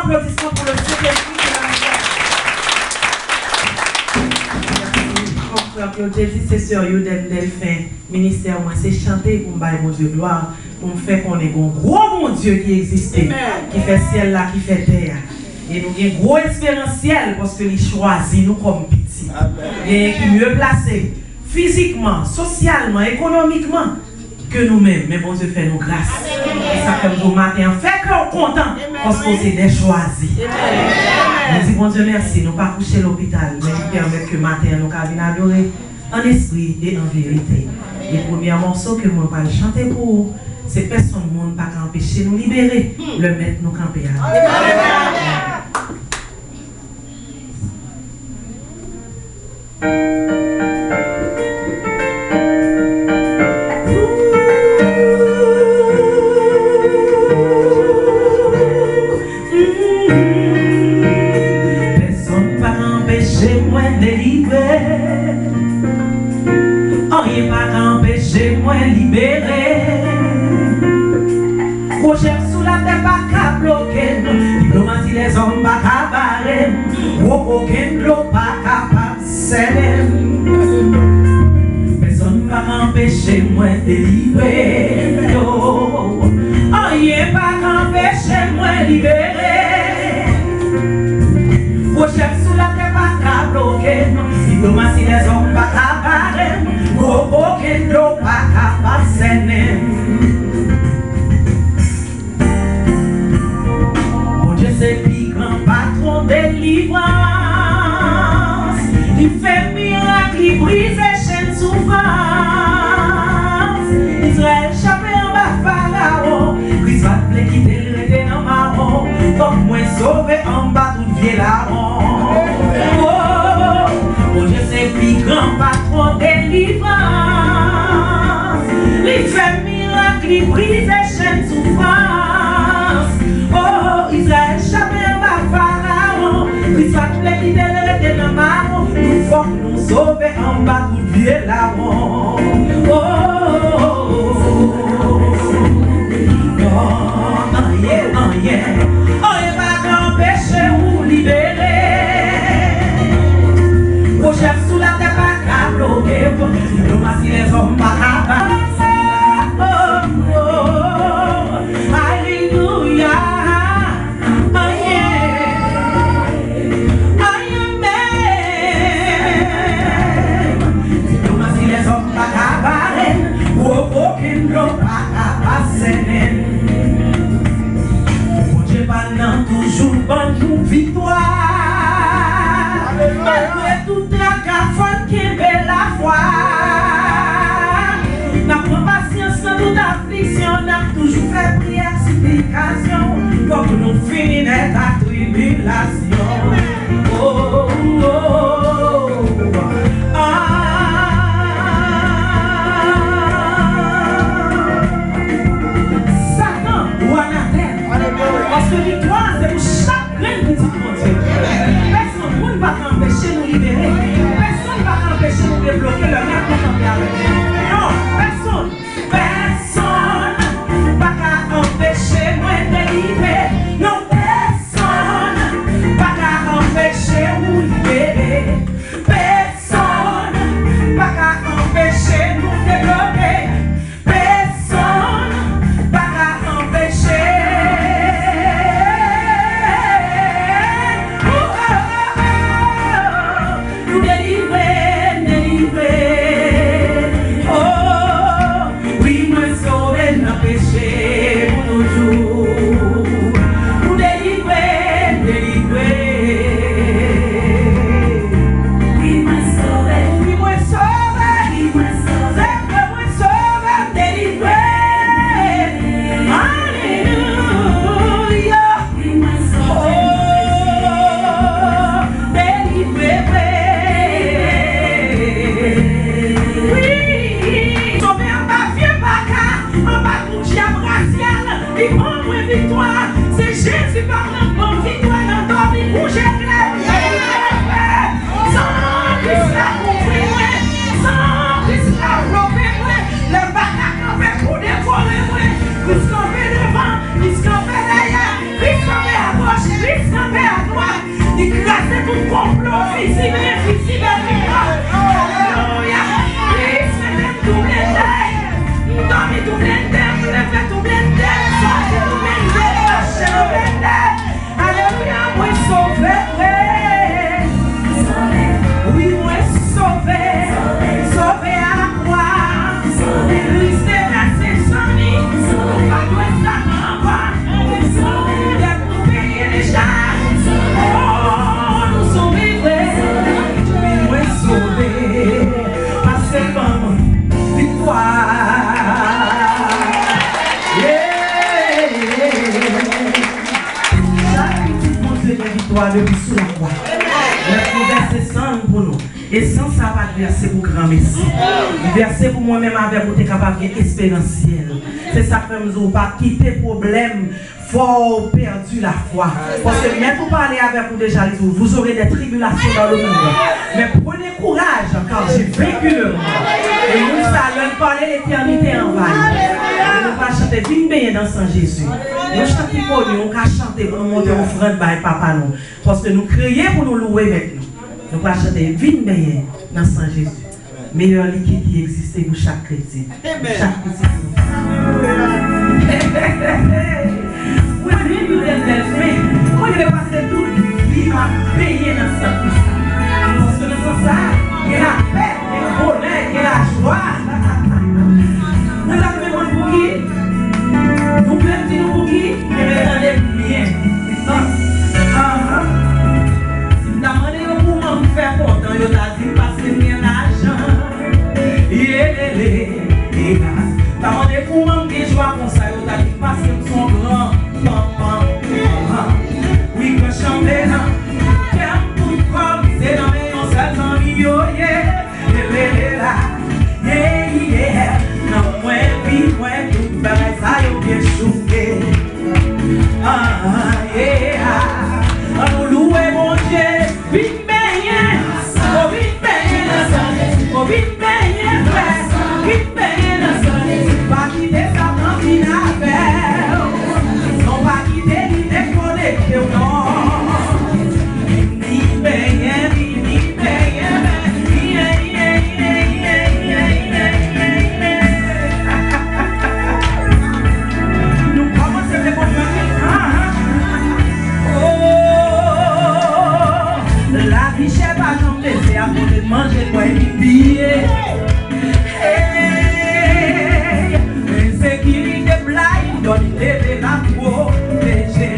applaudissement pour le Saint-Esprit de la frère Claude, j'ai dit, c'est sérieux d'Elphin, ministère, moi, c'est chanter pour me bailler mon Dieu gloire, pour me faire qu'on ait un gros mon Dieu qui existe, qui fait ciel là, qui fait terre. Et nous avons un gros expérientiel parce que nous choisit nous comme petits. Et qui mieux placé physiquement, socialement, économiquement que nous-mêmes. Mais bon Dieu fait nous grâce. Et ça fait nous matin, fait qu'on est content parce qu'on s'est des choisis. Nous disons bon Dieu merci, nous pas coucher à l'hôpital, mais qui permet que matin nous venir adorer en esprit et en vérité. Et le premier morceau que nous allons chanter pour vous, c'est personne ne peut pas empêcher nous libérer, le mettre nous camper. Personne ne peut empêcher moi de libérer. Rien ne peut empêcher moi de libérer. Projet sous la tête pas qu'à bloquer. Diplomatie les hommes pas qu'à barrer. Aucun bloc pas capable de céder. Personne ne va empêcher moi de libérer. Rien ne va empêcher moi de libérer. Projet sous la tête pas qu'à bloquer. Diplomatie les hommes pas qu'à barrer. Aucun bloc pas capable de céder. C'est plus grand patron de délivrance. Il fait miracle, il brise les chaînes souffrance. Israël échappé en bas Pharaon. Christ va te quitter le rete dans marron. Comme moi sauvé en bas tout vieil larron. Oh, je sais plus grand patron de délivrance. Il fait miracle, il brise les chaînes souffrance. Israël échappé en bas Pharaon. Christ va te quitter le rete dans marron. Nous faut nous sauver en bas tout vieux larron. Oh, yeah, pas empêcher ou libérer. Projet sous la tête pas qu'à bloquer. Diplomatie les hommes pas qu'à toujours bonne nous victoire. Malgré tout tracas, qui est la foi. N'a pas patience dans toute affliction, n'a toujours fait prière, supplication. Pour que nous finissions la tribulation. Oh, oh, oh. Satan ou anathème. Parce que l'histoire, c'est pour chaque graine de Dieu. Personne ne va t'empêcher de nous libérer. Personne ne va t'empêcher de nous débloquer le même pour camper avec nous. Non, personne. Personne ne va t'empêcher moi de libérer. Non, personne ne va t'empêcher de nous libérer. Personne ne va t'empêcher de nous débloquer. Personne ne va t'empêcher. victoire depuis sous la croix. Le verset 100 pour nous. Et sans ça, pas de verset pour grand Messie. Verset pour moi-même avec vous, tu es capable d'espéranciel. C'est ça que nous pas quitter problème. Faut perdu la foi. Parce que même pour parler avec vous déjà, vous aurez des tribulations dans le monde. Mais prenez courage, car j'ai vaincu le monde. Et nous allons parler l'éternité en vaille. Et nous allons chanter Vigne baigner dans Saint Jésus. Nous chantons pour nous, on va chanter pour nous monter offrande par papa nous. Parce que nous crions pour nous louer avec nous. Nous allons chanter Vigne baigner dans Saint Jésus. Meilleur liquide qui existe pour chaque chrétien. Chaque chrétien. Oui, nous devons moi, je vais passer toute vie à payer dans ce sens. Parce que dans ça, il y a la paix, il y a le bonheur, il y a la joie. Nous avons besoin pour qui? Nous pouvons dire pour qui? Et nous attendons bien. C'est ça. Si vous demandez comment vous faire content, vous avez dit parce que vous avez l'argent. Demandez comment vous joie comme ça, vous avez dit parce que vous sont grands. Oui, que chanter là, qu'un coup de corps, c'est dans mes ancêtres en milieu, yeah, yeah, non, moi, puis, moi, tout, ben, ça, y'a bien chouqué, yeah, nous louer mon Dieu, vite baigner, oh, vite baigner dans sa vie, oh, vite baigner, frère, vite baigner dans sa vie, pas quitter sa campine à faire, non, pas quitter l'idée connectée, non. Manger quoi et billet. Insécurité blind, donne lever la protéger.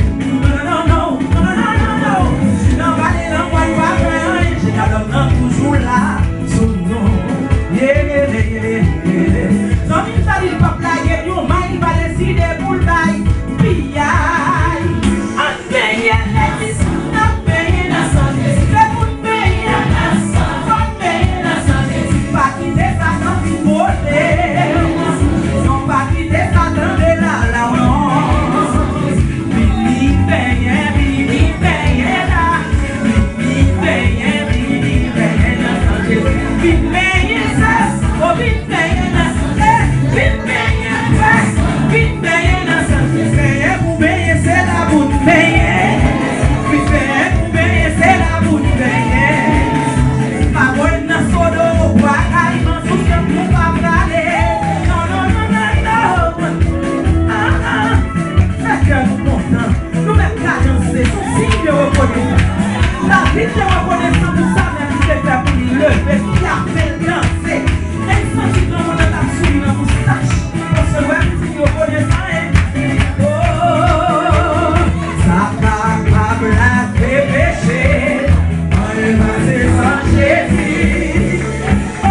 Non, valez l'envoi pas faire, j'ai toujours là, sous nous. Non, il s'agit pas blaguer, nous, mais il va décider pour le bail. Piaille, on paye les on paye la santé, c'est pour payer la santé. Pas quitter ça dans une beauté, non pas quitter ça dans de la non. Vini paye là, vini paye là, vini paye ça, oh vini paye là, vini paye là, paye pour payer c'est la bout payer, paye pour payer c'est la bout payer, pas bon dans sodo. La vie de reconnaissance pour ça, même si c'est fait pour lever, qui a fait danser. Et ça, tu dois me la souris dans mon moustache. Parce que ouais, si tu reconnais ça, oh, ça capable à tes péchés. On est passé sans Jésus. Oh,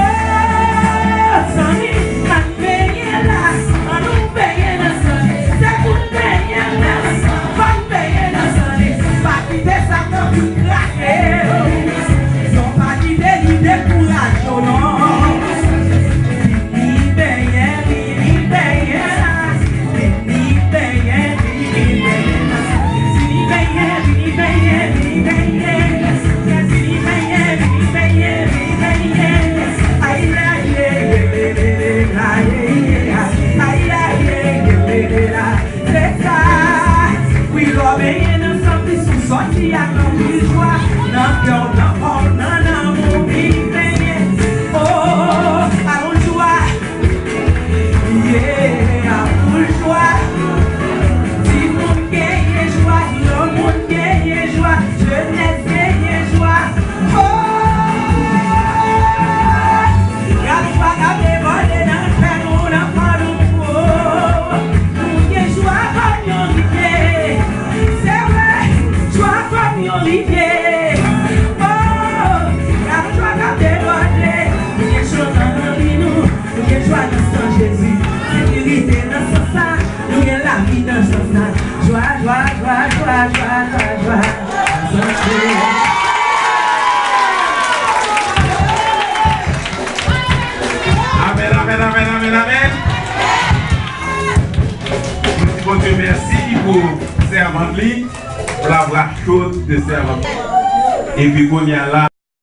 sans lui, on paye là, on nous paye là, c'est pour payer là, on paye là, pas quitter ça comme tout craquer. Ils pas quitté l'idée pour la journée. Vini paye là, vini paye. C'est ça, oui, l'obéir dans son petit sous-sorti à nos bourgeois, non, non, mon bien, oh, à mon joie, yeah, à mon joie, si mon gagne joie, le monde gagne joie, jeunesse gagne joie, oh, garde pas qu'à dévoiler dans le fer, on n'a pas de mot, nous gagne joie, comme on dit, c'est vrai, joie comme on dit. Jésus, sécurité dans ce sang, nous y a la vie dans ce sang, joie, joie, joie, joie, joie, joie, joie. servante, pour la bras chaude de servante. Et puis qu'on y a là.